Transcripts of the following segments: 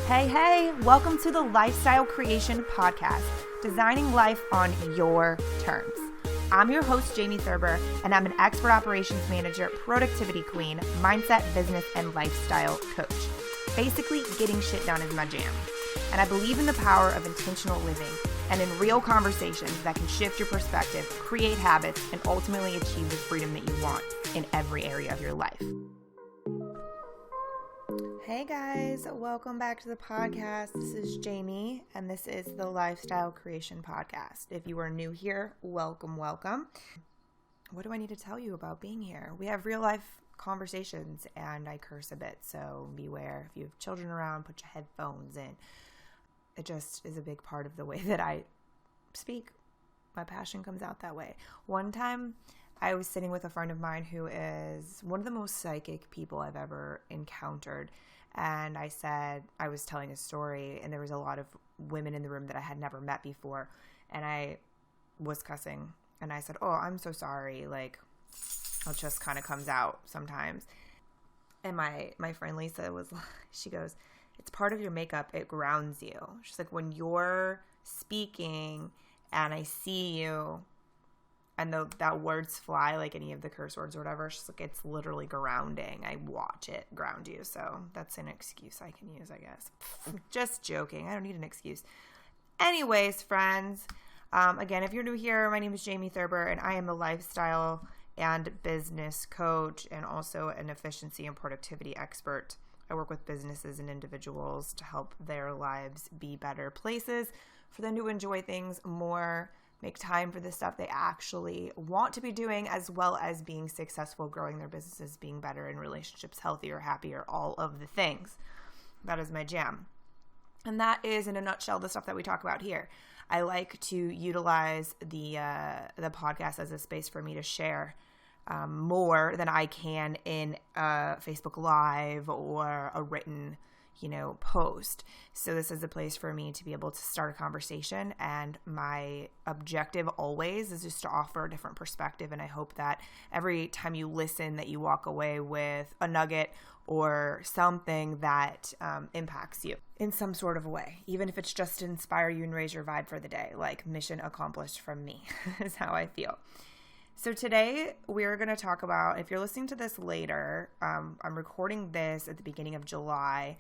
Hey, welcome to the Lifestyle Creation Podcast, designing life on your terms. I'm your host, Jamie Thurber, and I'm an expert operations manager, productivity queen, mindset, business, and lifestyle coach. Basically, getting shit done is my jam. And I believe in the power of intentional living and in real conversations that can shift your perspective, create habits, and ultimately achieve the freedom that you want in every area of your life. Hey guys, welcome back to the podcast. This is Jamie, and this is the Lifestyle Creation Podcast. If you are new here, welcome. What do I need to tell you about being here? We have real life conversations, and I curse a bit, so beware. If you have children around, put your headphones in. It just is a big part of the way that I speak. My passion comes out that way. One time, I was sitting with a friend of mine who is one of the most psychic people I've ever encountered. And I was telling a story, and there was a lot of women in the room that I had never met before. And I was cussing, and I said, "Oh, I'm so sorry. Like, it just kind of comes out sometimes." And my friend Lisa she goes, "It's part of your makeup. It grounds you." She's like, when you're speaking and I see you, and that words fly, like any of the curse words or whatever, she's like, it's literally grounding. I watch it ground you. So that's an excuse I can use, I guess. Just joking. I don't need an excuse. Anyways, friends, again, if you're new here, my name is Jamie Thurber, and I am a lifestyle and business coach and also an efficiency and productivity expert. I work with businesses and individuals to help their lives be better places for them to enjoy things more, make time for the stuff they actually want to be doing, as well as being successful, growing their businesses, being better in relationships, healthier, happier, all of the things. That is my jam. And that is, in a nutshell, the stuff that we talk about here. I like to utilize the podcast as a space for me to share more than I can in a Facebook Live or a written post. So this is a place for me to be able to start a conversation, and my objective always is just to offer a different perspective. And I hope that every time you listen that you walk away with a nugget or something that impacts you in some sort of way, even if it's just to inspire you and raise your vibe for the day. Like, mission accomplished from me is how I feel. So today we're going to talk about, if you're listening to this later, I'm recording this at the beginning of July,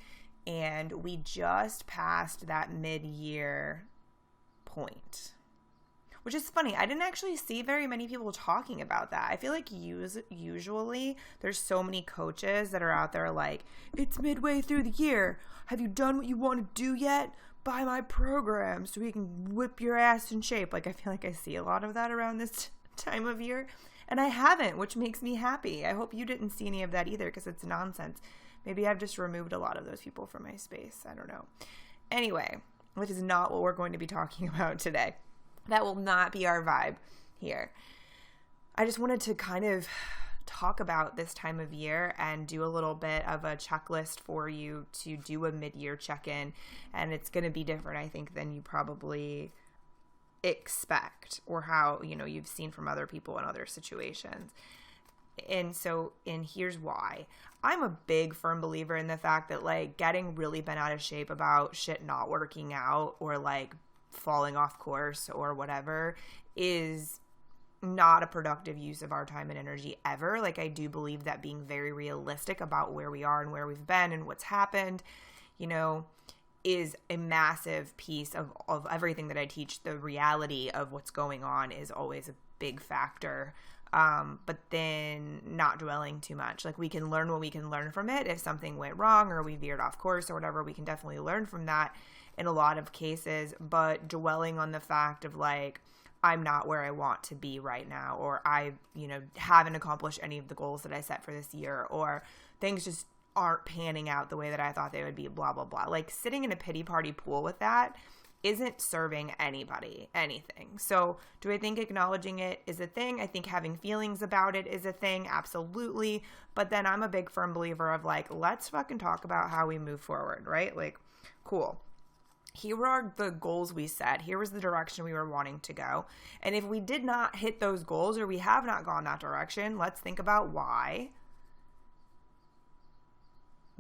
and we just passed that mid-year point, which is funny. I didn't actually see very many people talking about that. I feel like usually there's so many coaches that are out there like, it's midway through the year. Have you done what you want to do yet? Buy my program so we can whip your ass in shape. Like, I feel like I see a lot of that around this time of year, and I haven't, which makes me happy. I hope you didn't see any of that either, because it's nonsense. Maybe I've just removed a lot of those people from my space. I don't know. Anyway, which is not what we're going to be talking about today. That will not be our vibe here. I just wanted to kind of talk about this time of year and do a little bit of a checklist for you to do a mid-year check-in, and it's going to be different, I think, than you probably expect, or how you've seen from other people in other situations. And here's why. I'm a big firm believer in the fact that, like, getting really bent out of shape about shit not working out or like falling off course or whatever is not a productive use of our time and energy ever. Like, I do believe that being very realistic about where we are and where we've been and what's happened, is a massive piece of everything that I teach. The reality of what's going on is always a big factor. But then not dwelling too much. Like, we can learn what we can learn from it. If something went wrong or we veered off course or whatever, we can definitely learn from that in a lot of cases. But dwelling on the fact of, like, I'm not where I want to be right now, or I, haven't accomplished any of the goals that I set for this year, or things just aren't panning out the way that I thought they would be, blah, blah, blah. Like, sitting in a pity party pool with that isn't serving anybody anything. So do I think acknowledging it is a thing? I think having feelings about it is a thing, absolutely. But then I'm a big firm believer of, like, let's fucking talk about how we move forward, right? Like, cool. Here are the goals we set. Here was the direction we were wanting to go. And if we did not hit those goals, or we have not gone that direction, let's think about why.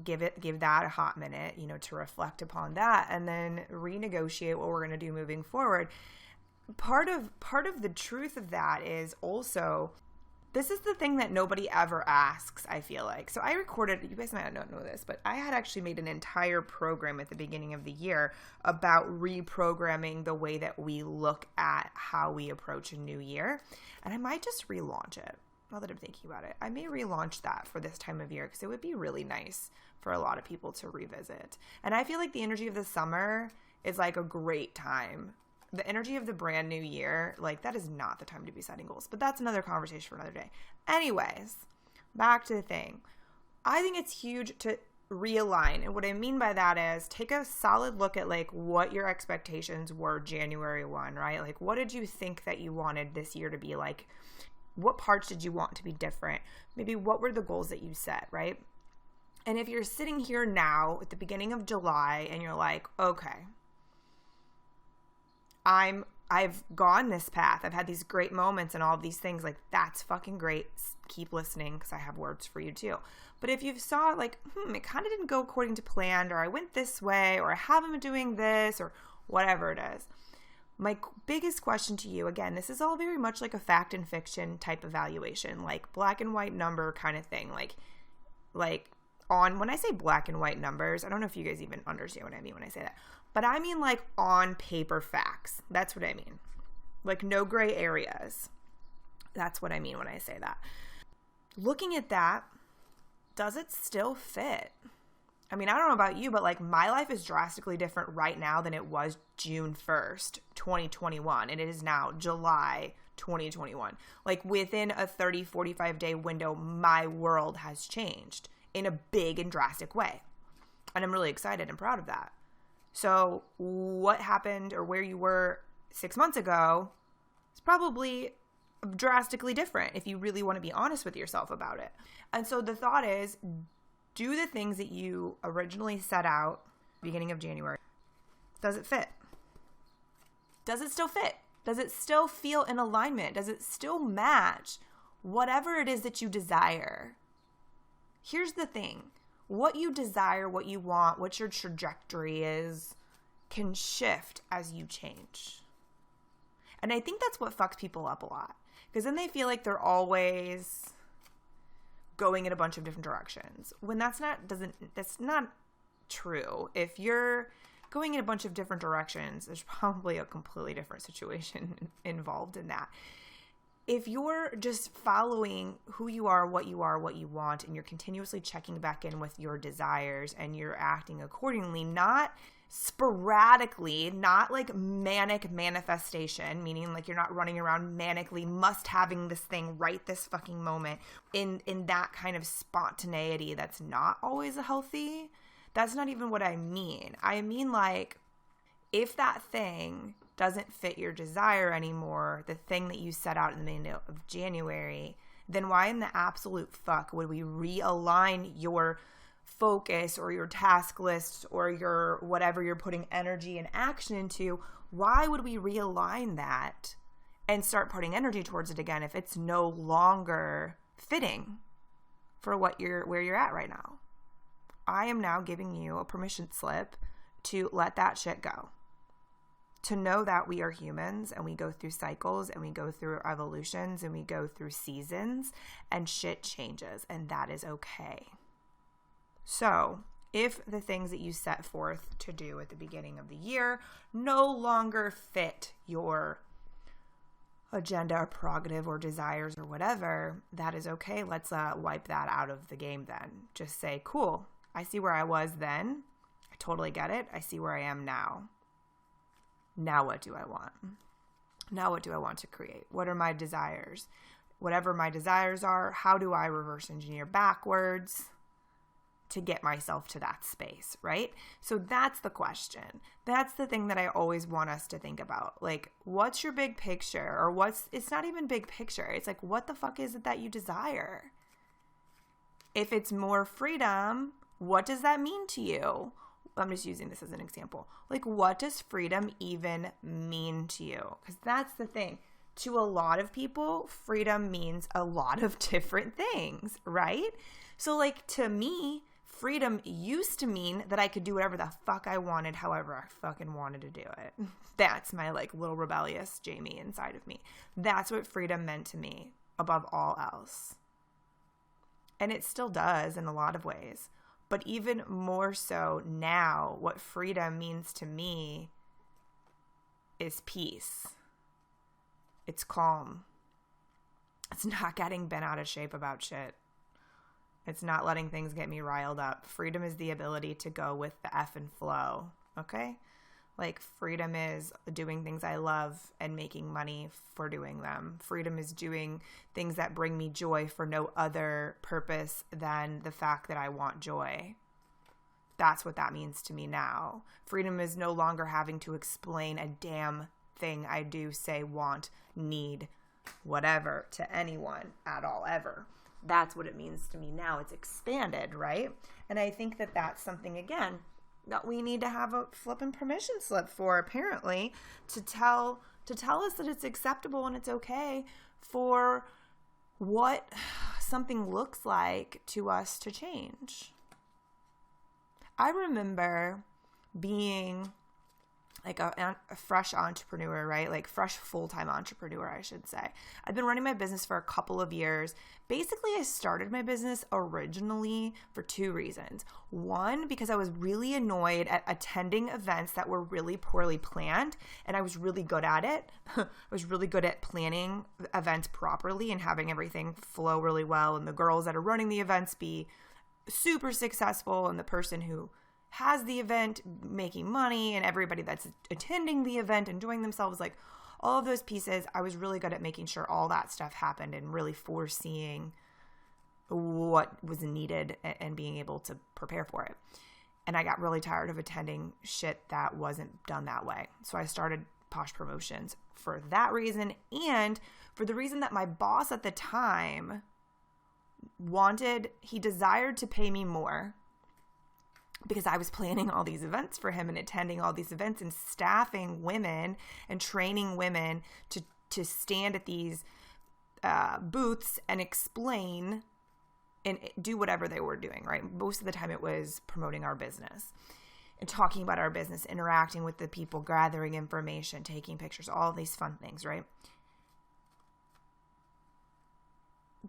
give that a hot minute, to reflect upon that, and then renegotiate what we're going to do moving forward. Part of the truth of that is also, this is the thing that nobody ever asks, I feel like. So I recorded, you guys might not know this, but I had actually made an entire program at the beginning of the year about reprogramming the way that we look at how we approach a new year. And I might just relaunch it. Now that I'm thinking about it, I may relaunch that for this time of year because it would be really nice for a lot of people to revisit. And I feel like the energy of the summer is like a great time. The energy of the brand new year, like that is not the time to be setting goals, but that's another conversation for another day. Anyways, back to the thing. I think it's huge to realign. And what I mean by that is take a solid look at like what your expectations were January 1, right? Like what did you think that you wanted this year to be like? What parts did you want to be different? Maybe what were the goals that you set, right? And if you're sitting here now at the beginning of July and you're like, okay, I've gone this path. I've had these great moments and all of these things. Like, that's fucking great. Keep listening because I have words for you too. But if you saw like, it kind of didn't go according to plan, or I went this way, or I haven't been doing this, or whatever it is. My biggest question to you, again, this is all very much like a fact and fiction type evaluation, like black and white number kind of thing. Like on, when I say black and white numbers, I don't know if you guys even understand what I mean when I say that. But I mean like on paper facts. That's what I mean. Like no gray areas. That's what I mean when I say that. Looking at that, does it still fit? I mean, I don't know about you, but like my life is drastically different right now than it was June 1st, 2021. And it is now July 2021. Like within a 30, 45 day window, my world has changed in a big and drastic way. And I'm really excited and proud of that. So what happened or where you were 6 months ago is probably drastically different if you really want to be honest with yourself about it. And so the thought is, do the things that you originally set out beginning of January. Does it fit? Does it still fit? Does it still feel in alignment? Does it still match whatever it is that you desire? Here's the thing. What you desire, what you want, what your trajectory is, can shift as you change. And I think that's what fucks people up a lot. Because then they feel like they're always going in a bunch of different directions. When that's not true. If you're going in a bunch of different directions, there's probably a completely different situation involved in that. If you're just following who you are, what you want, and you're continuously checking back in with your desires and you're acting accordingly, not sporadically, not like manic manifestation, meaning like you're not running around manically must having this thing right this fucking moment in that kind of spontaneity that's not always healthy. That's not even what I mean. I mean like if that thing doesn't fit your desire anymore, the thing that you set out in the beginning of January, then why in the absolute fuck would we realign your focus or your task list or your whatever you're putting energy and action into? Why would we realign that and start putting energy towards it again if it's no longer fitting for where you're at right now? I am now giving you a permission slip to let that shit go. To know that we are humans and we go through cycles and we go through evolutions and we go through seasons and shit changes, and that is okay. So if the things that you set forth to do at the beginning of the year no longer fit your agenda or prerogative or desires or whatever, that is okay. Let's wipe that out of the game then. Just say, cool, I see where I was then. I totally get it. I see where I am now. Now what do I want? Now what do I want to create? What are my desires? Whatever my desires are, how do I reverse engineer backwards to get myself to that space, right? So that's the question. That's the thing that I always want us to think about. Like, what's your big picture? Or it's not even big picture. It's like, what the fuck is it that you desire? If it's more freedom, what does that mean to you? I'm just using this as an example. Like, what does freedom even mean to you? Because that's the thing. To a lot of people, freedom means a lot of different things, right? So, like, to me, freedom used to mean that I could do whatever the fuck I wanted, however I fucking wanted to do it. That's my like little rebellious Jamie inside of me. That's what freedom meant to me above all else. And it still does in a lot of ways. But even more so now, what freedom means to me is peace. It's calm. It's not getting bent out of shape about shit. It's not letting things get me riled up. Freedom is the ability to go with the effing flow, okay? Like, freedom is doing things I love and making money for doing them. Freedom is doing things that bring me joy for no other purpose than the fact that I want joy. That's what that means to me now. Freedom is no longer having to explain a damn thing I do, say, want, need, whatever to anyone at all, ever. That's what it means to me now. It's expanded, right? And I think that that's something, again, that we need to have a flipping permission slip for, apparently, to tell us that it's acceptable and it's okay for what something looks like to us to change. I remember being like a fresh entrepreneur, right? Like fresh full-time entrepreneur, I should say. I've been running my business for a couple of years. Basically, I started my business originally for two reasons. One, because I was really annoyed at attending events that were really poorly planned, and I was really good at it. I was really good at planning events properly and having everything flow really well, and the girls that are running the events be super successful, and the person who has the event making money, and everybody that's attending the event enjoying themselves, like all of those pieces. I was really good at making sure all that stuff happened and really foreseeing what was needed and being able to prepare for it. And I got really tired of attending shit that wasn't done that way. So I started Posh Promotions for that reason, and for the reason that my boss at the time he desired to pay me more, because I was planning all these events for him and attending all these events and staffing women and training women to stand at these booths and explain and do whatever they were doing, right? Most of the time it was promoting our business and talking about our business, interacting with the people, gathering information, taking pictures, all these fun things, right?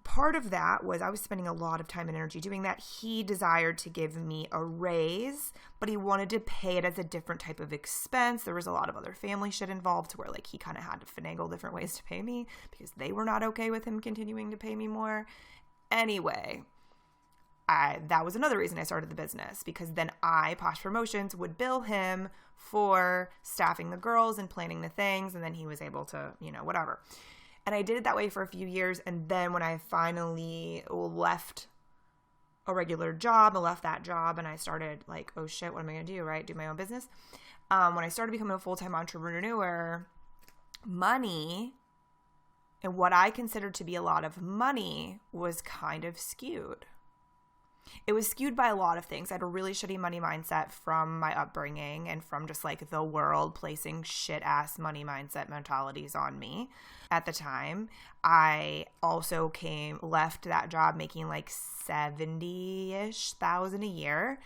Part of that was I was spending a lot of time and energy doing that. He desired to give me a raise, but he wanted to pay it as a different type of expense. There was a lot of other family shit involved where like he kind of had to finagle different ways to pay me because they were not okay with him continuing to pay me more. Anyway, that was another reason I started the business, because then Posh Promotions, would bill him for staffing the girls and planning the things, and then he was able to, whatever. And I did it that way for a few years. And then when I finally left a regular job, I left that job and I started like, oh shit, what am I going to do, right? Do my own business. When I started becoming a full-time entrepreneur, money and what I considered to be a lot of money was kind of skewed. It was skewed by a lot of things. I had a really shitty money mindset from my upbringing and from just like the world placing shit ass money mindset mentalities on me at the time. I also left that job making like $70,000-ish a year.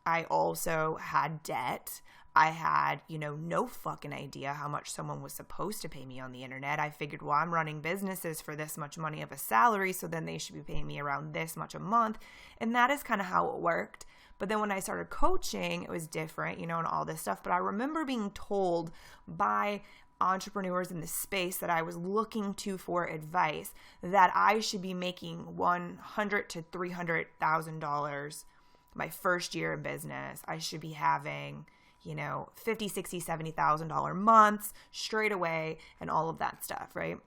I also had debt. I had, no fucking idea how much someone was supposed to pay me on the internet. I figured, well, I'm running businesses for this much money of a salary, so then they should be paying me around this much a month. And that is kind of how it worked. But then when I started coaching, it was different, and all this stuff. But I remember being told by entrepreneurs in the space that I was looking to for advice that I should be making $100,000 to $300,000 my first year in business. I should be having $50,000, $60,000, $70,000 months straight away and all of that stuff, right?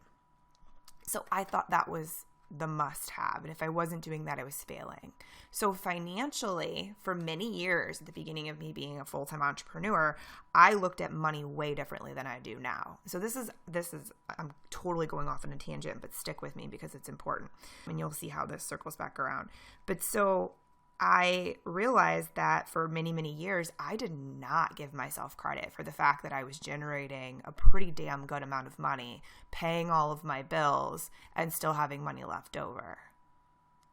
So I thought that was the must-have, and if I wasn't doing that, I was failing. So financially, for many years at the beginning of me being a full-time entrepreneur, I looked at money way differently than I do now. So this is I'm totally going off on a tangent, but stick with me because it's important, and you'll see how this circles back around. But so I realized that for many, many years, I did not give myself credit for the fact that I was generating a pretty damn good amount of money, paying all of my bills, and still having money left over.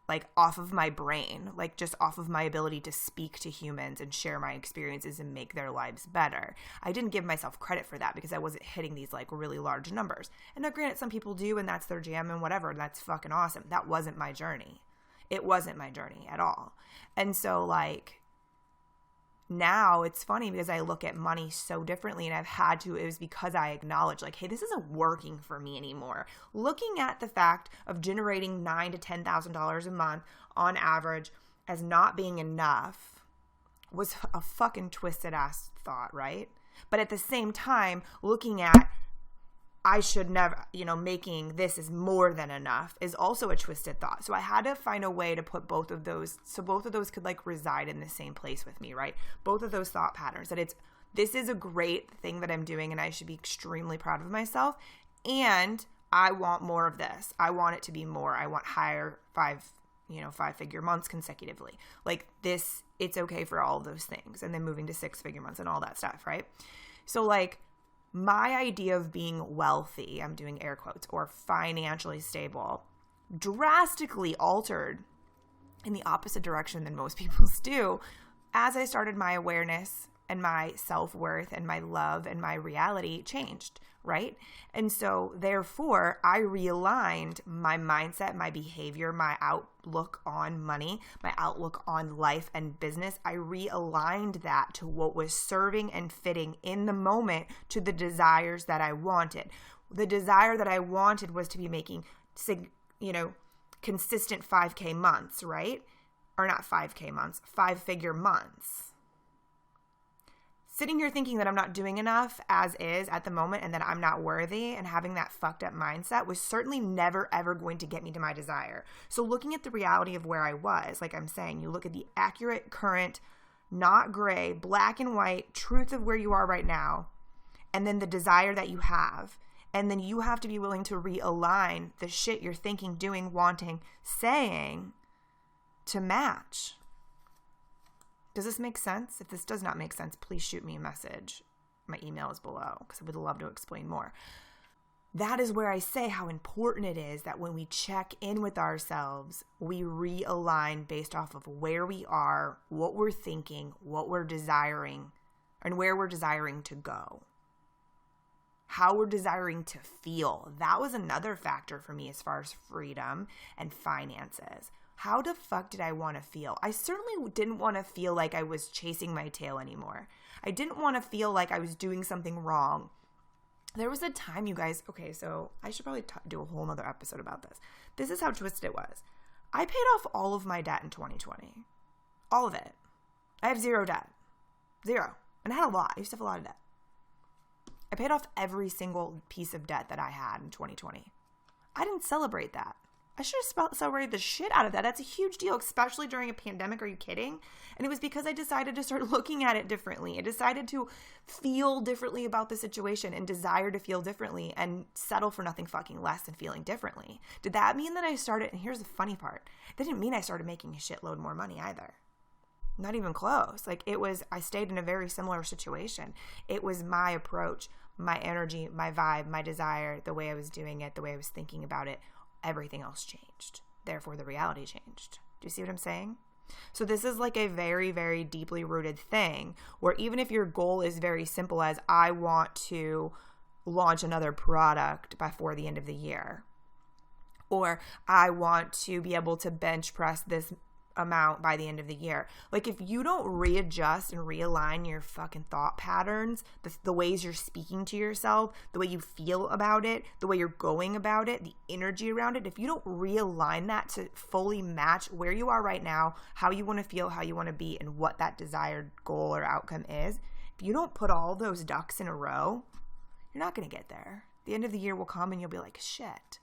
like off of my brain, like just off of my ability to speak to humans and share my experiences and make their lives better. I didn't give myself credit for that because I wasn't hitting these like really large numbers. And now granted, some people do, and that's their jam and whatever, and that's fucking awesome. That wasn't my journey. It wasn't my journey at all. And so like now it's funny because I look at money so differently, and I've had to, it was because I acknowledge like, hey, this isn't working for me anymore. Looking at the fact of generating $9,000 to $10,000 a month on average as not being enough was a fucking twisted ass thought, right? But at the same time, looking at I should never, making this is more than enough is also a twisted thought. So I had to find a way to put both of those, so both of those could like reside in the same place with me, right? Both of those thought patterns, that this is a great thing that I'm doing and I should be extremely proud of myself. And I want more of this. I want it to be more. I want higher five-figure months consecutively. Like this, it's okay for all of those things. And then moving to 6-figure months and all that stuff, right? So like, my idea of being wealthy, I'm doing air quotes, or financially stable, drastically altered in the opposite direction than most people's do as I started my awareness and my self-worth and my love and my reality changed, right? And so therefore, I realigned my mindset, my behavior, my outlook on money, my outlook on life and business. I realigned that to what was serving and fitting in the moment to the desires that I wanted. The desire that I wanted was to be making, consistent 5K months, right? Or not 5K months, 5-figure months. Sitting here thinking that I'm not doing enough as is at the moment and that I'm not worthy and having that fucked up mindset was certainly never, ever going to get me to my desire. So looking at the reality of where I was, like I'm saying, you look at the accurate, current, not gray, black and white truth of where you are right now, and then the desire that you have. And then you have to be willing to realign the shit you're thinking, doing, wanting, saying to match. Does this make sense? If this does not make sense, please shoot me a message. My email is below because I would love to explain more. That is where I say how important it is that when we check in with ourselves, we realign based off of where we are, what we're thinking, what we're desiring, and where we're desiring to go. How we're desiring to feel. That was another factor for me as far as freedom and finances. How the fuck did I want to feel? I certainly didn't want to feel like I was chasing my tail anymore. I didn't want to feel like I was doing something wrong. There was a time, you guys, okay, so I should probably do a whole nother episode about this. This is how twisted it was. I paid off all of my debt in 2020. All of it. I have zero debt. Zero. And I had a lot. I used to have a lot of debt. I paid off every single piece of debt that I had in 2020. I didn't celebrate that. I should have celebrated the shit out of that. That's a huge deal, especially during a pandemic. Are you kidding? And it was because I decided to start looking at it differently. I decided to feel differently about the situation and desire to feel differently and settle for nothing fucking less than feeling differently. Did that mean that I started, and here's the funny part, that didn't mean I started making a shitload more money either. Not even close. Like I stayed in a very similar situation. It was my approach, my energy, my vibe, my desire, the way I was doing it, the way I was thinking about it. Everything else changed. Therefore, the reality changed. Do you see what I'm saying? So this is like a very, very deeply rooted thing where even if your goal is very simple as I want to launch another product before the end of the year, or I want to be able to bench press this amount by the end of the year. Like if you don't readjust and realign your fucking thought patterns, the ways you're speaking to yourself, the way you feel about it, the way you're going about it, the energy around it, if you don't realign that to fully match where you are right now, how you want to feel, how you want to be, and what that desired goal or outcome is, if you don't put all those ducks in a row, you're not going to get there. The end of the year will come and you'll be like, shit,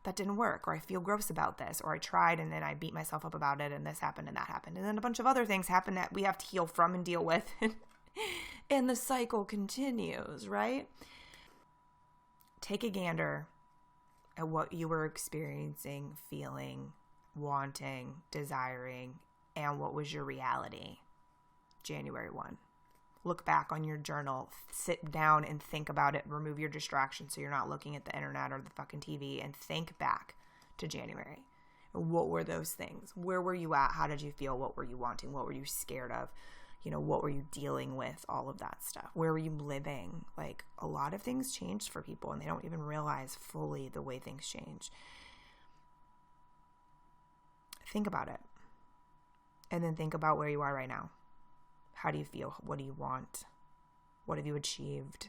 that didn't work, or I feel gross about this, or I tried and then I beat myself up about it and this happened and that happened. And then a bunch of other things happen that we have to heal from and deal with. And the cycle continues, right? Take a gander at what you were experiencing, feeling, wanting, desiring, and what was your reality January 1. Look back on your journal, sit down and think about it, remove your distractions so you're not looking at the internet or the fucking TV, and think back to January. What were those things? Where were you at? How did you feel? What were you wanting? What were you scared of? What were you dealing with? All of that stuff. Where were you living? Like, a lot of things changed for people, and they don't even realize fully the way things change. Think about it. And then think about where you are right now. How do you feel? What do you want? What have you achieved?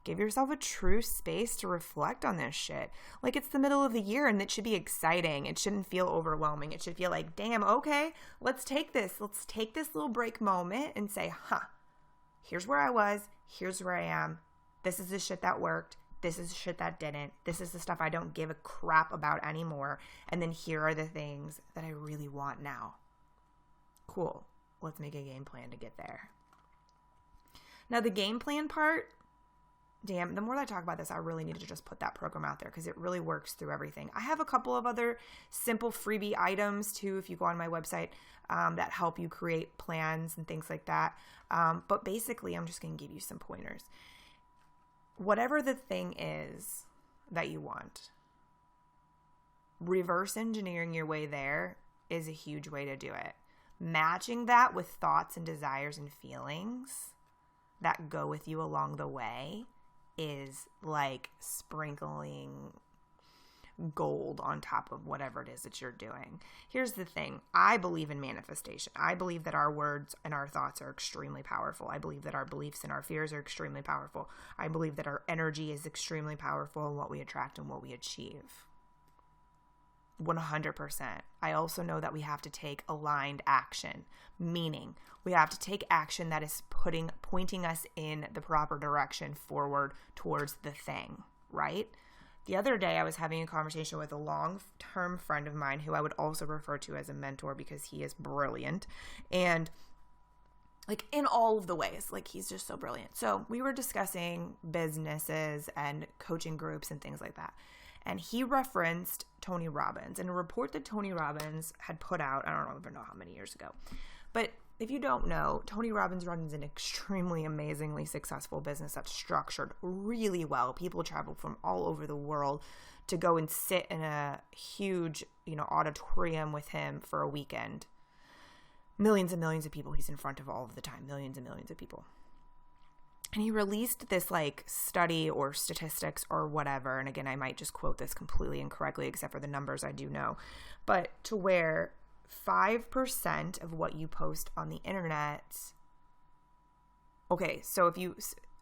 Give yourself a true space to reflect on this shit. Like, it's the middle of the year, and it should be exciting. It shouldn't feel overwhelming. It should feel like, damn, okay, let's take this little break moment and say, here's where I was. Here's where I am. This is the shit that worked. This is the shit that didn't. This is the stuff I don't give a crap about anymore. And then here are the things that I really want now. Cool. Let's make a game plan to get there. Now, the game plan part, damn, the more that I talk about this, I really need to just put that program out there because it really works through everything. I have a couple of other simple freebie items too, if you go on my website, that help you create plans and things like that. But basically, I'm just going to give you some pointers. Whatever the thing is that you want, reverse engineering your way there is a huge way to do it. Matching that with thoughts and desires and feelings that go with you along the way is like sprinkling gold on top of whatever it is that you're doing. Here's the thing. I believe in manifestation. I believe that our words and our thoughts are extremely powerful. I believe that our beliefs and our fears are extremely powerful. I believe that our energy is extremely powerful in what we attract and what we achieve. 100%. I also know that we have to take aligned action, meaning we have to take action that is pointing us in the proper direction forward towards the thing, right? The other day I was having a conversation with a long-term friend of mine who I would also refer to as a mentor because he is brilliant and like in all of the ways, like he's just so brilliant. So we were discussing businesses and coaching groups and things like that. And he referenced Tony Robbins and a report that Tony Robbins had put out. I don't even know how many years ago. But if you don't know, Tony Robbins runs an extremely amazingly successful business that's structured really well. People travel from all over the world to go and sit in a huge, auditorium with him for a weekend. Millions and millions of people he's in front of all of the time. Millions and millions of people. And he released this like study or statistics or whatever. And again, I might just quote this completely incorrectly, except for the numbers I do know. But to where 5% of what you post on the internet. Okay, so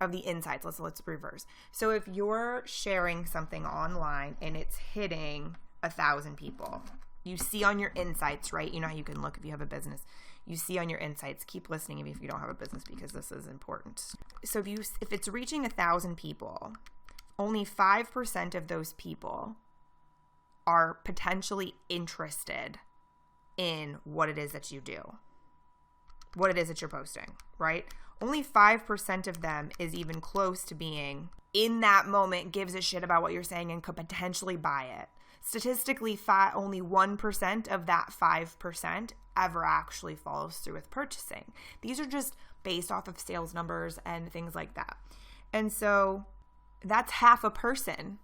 of the insights, let's reverse. So if you're sharing something online and it's hitting 1,000 people, you see on your insights, right? You know how you can look if you have a business. You see on your insights, keep listening if you don't have a business because this is important. So if it's reaching 1,000 people, only 5% of those people are potentially interested in what it is that you do, what it is that you're posting, right? Only 5% of them is even close to being in that moment, gives a shit about what you're saying and could potentially buy it. Statistically, only 1% of that 5% ever actually follows through with purchasing. These are just based off of sales numbers and things like that. And so that's half a person,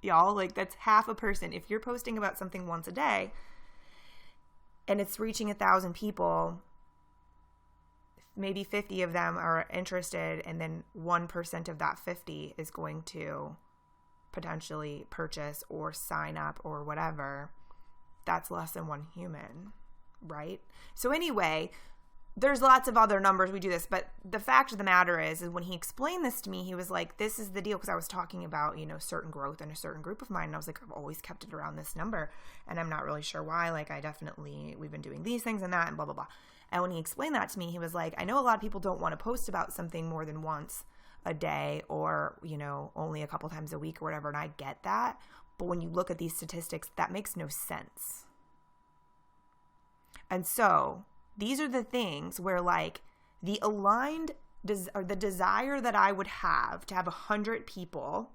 y'all. Like, that's half a person. If you're posting about something once a day and it's reaching 1,000 people, maybe 50 of them are interested, and then 1% of that 50 is going to potentially purchase or sign up or whatever. That's less than one human, right? So anyway, there's lots of other numbers we do this, but the fact of the matter is when he explained this to me, he was like, this is the deal, because I was talking about, certain growth in a certain group of mine, and I was like, I've always kept it around this number, and I'm not really sure why. Like, we've been doing these things and that and blah, blah, blah. And when he explained that to me, he was like, I know a lot of people don't want to post about something more than once a day or, only a couple times a week or whatever, and I get that. But when you look at these statistics, that makes no sense. And so these are the things where, like, the aligned or the desire that I would have to have 100 people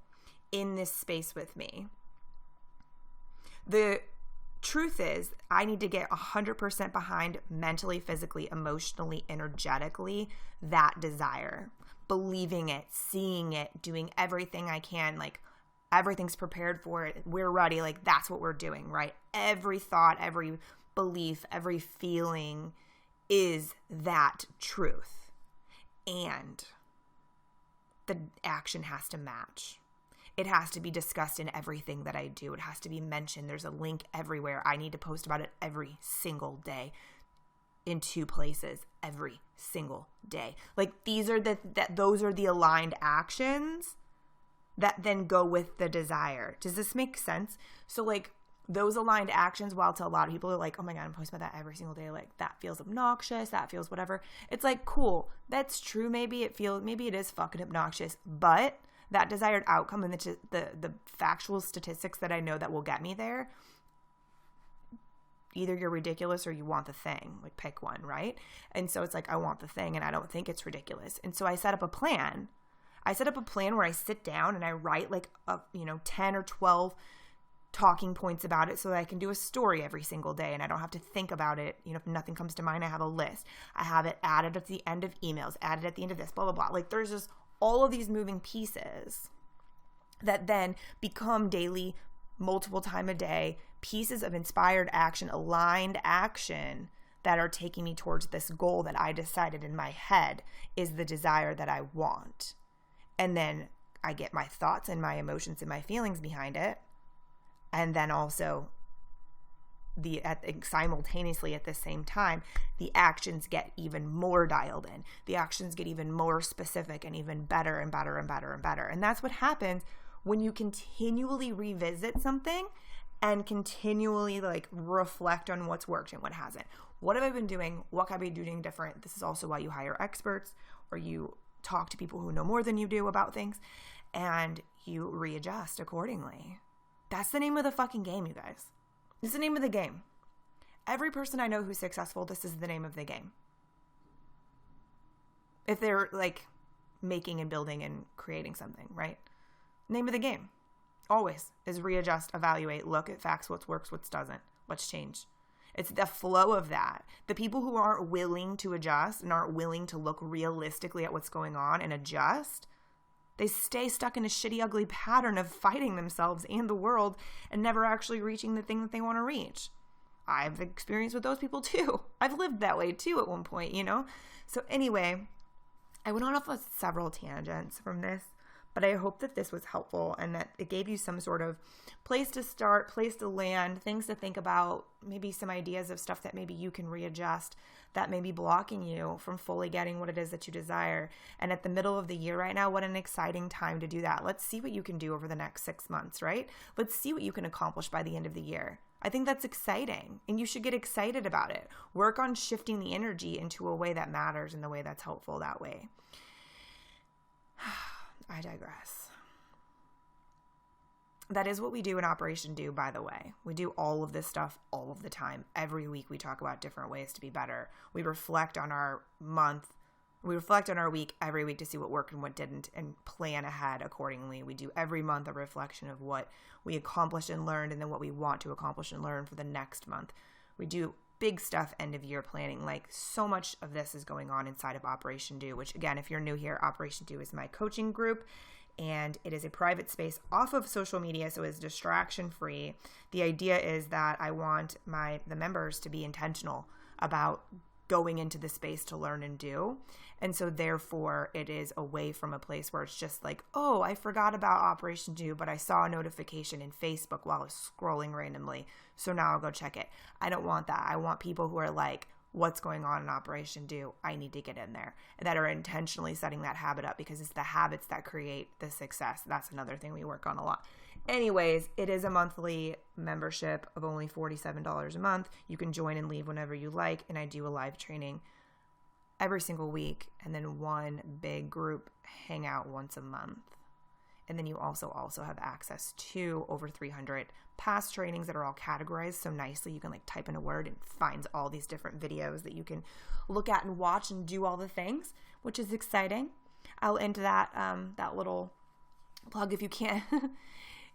in this space with me. The truth is, I need to get 100% behind mentally, physically, emotionally, energetically, that desire. Believing it, seeing it, doing everything I can, like Everything's prepared for it. We're ready. Like, that's what we're doing, right? Every thought, every belief, every feeling is that truth. And the action has to match. It has to be discussed in everything that I do. It has to be mentioned. There's a link everywhere. I need to post about it every single day in 2 places every single day. Like, those are the aligned actions that then go with the desire. Does this make sense? So like, those aligned actions, while to a lot of people are like, oh my God, I'm posting about that every single day. Like, that feels obnoxious. That feels whatever. It's like, cool. That's true. Maybe it is fucking obnoxious, but that desired outcome and the factual statistics that I know that will get me there, either you're ridiculous or you want the thing. Like, pick one, right? And so it's like, I want the thing and I don't think it's ridiculous. And so I set up a plan. Where I sit down and I write like 10 or 12 talking points about it so that I can do a story every single day and I don't have to think about it. If nothing comes to mind, I have a list. I have it added at the end of emails, added at the end of this, blah, blah, blah. Like, there's just all of these moving pieces that then become daily, multiple time a day, pieces of inspired action, aligned action that are taking me towards this goal that I decided in my head is the desire that I want. And then I get my thoughts and my emotions and my feelings behind it. And then also simultaneously at the same time, the actions get even more dialed in. The actions get even more specific and even better and better and better and better. And that's what happens when you continually revisit something and continually like reflect on what's worked and what hasn't. What have I been doing? What can I be doing different? This is also why you hire experts, or you talk to people who know more than you do about things, and you readjust accordingly. That's the name of the fucking game, you guys. This is the name of the game. Every person I know who's successful, this is the name of the game. If they're like making and building and creating something, right? Name of the game always is readjust, evaluate, look at facts, what works, what doesn't, what's changed. It's the flow of that. The people who aren't willing to adjust and aren't willing to look realistically at what's going on and adjust, they stay stuck in a shitty, ugly pattern of fighting themselves and the world and never actually reaching the thing that they want to reach. I've experienced with those people too. I've lived that way too at one point, So anyway, I went on off of several tangents from this, but I hope that this was helpful and that it gave you some sort of place to start, place to land, things to think about, maybe some ideas of stuff that maybe you can readjust that may be blocking you from fully getting what it is that you desire. And at the middle of the year right now, what an exciting time to do that. Let's see what you can do over the next 6 months, right? Let's see what you can accomplish by the end of the year. I think that's exciting, and you should get excited about it. Work on shifting the energy into a way that matters and the way that's helpful that way. I digress. That is what we do in Operation Do, by the way. We do all of this stuff all of the time. Every week we talk about different ways to be better. We reflect on our month. We reflect on our week every week to see what worked and what didn't and plan ahead accordingly. We do every month a reflection of what we accomplished and learned and then what we want to accomplish and learn for the next month. We do big stuff end of year planning. Like, so much of this is going on inside of Operation Do, which again, if you're new here, Operation Do is my coaching group. And it is a private space off of social media, so it's distraction free. The idea is that I want the members to be intentional about going into the space to learn and do. And so therefore it is away from a place where it's just like, oh, I forgot about Operation Do, but I saw a notification in Facebook while I was scrolling randomly, so now I'll go check it. I don't want that. I want people who are like, what's going on in Operation Do? I need to get in there. And that are intentionally setting that habit up, because it's the habits that create the success. That's another thing we work on a lot. Anyways, it is a monthly membership of only $47 a month. You can join and leave whenever you like. And I do a live training every single week, and then one big group hangout once a month. And then you also have access to over 300 past trainings that are all categorized so nicely. You can like type in a word and finds all these different videos that you can look at and watch and do all the things, which is exciting. I'll end that little plug if you can't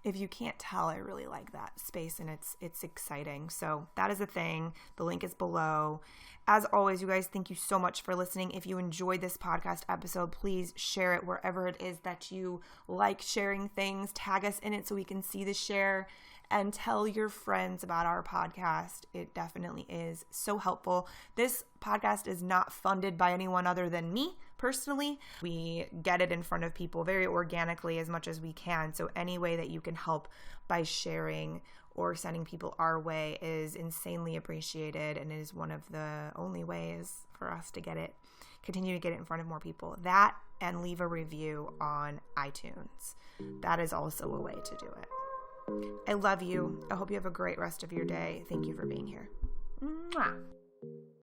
If you can't tell, I really like that space, and it's exciting. So that is a thing. The link is below. As always, you guys, thank you so much for listening. If you enjoyed this podcast episode, please share it wherever it is that you like sharing things. Tag us in it so we can see the share, and tell your friends about our podcast. It definitely is so helpful. This podcast is not funded by anyone other than me personally. We get it in front of people very organically as much as we can. So any way that you can help by sharing or sending people our way is insanely appreciated, and it is one of the only ways for us to continue to get it in front of more people. That, and leave a review on iTunes. That is also a way to do it. I love you. I hope you have a great rest of your day. Thank you for being here. Mwah.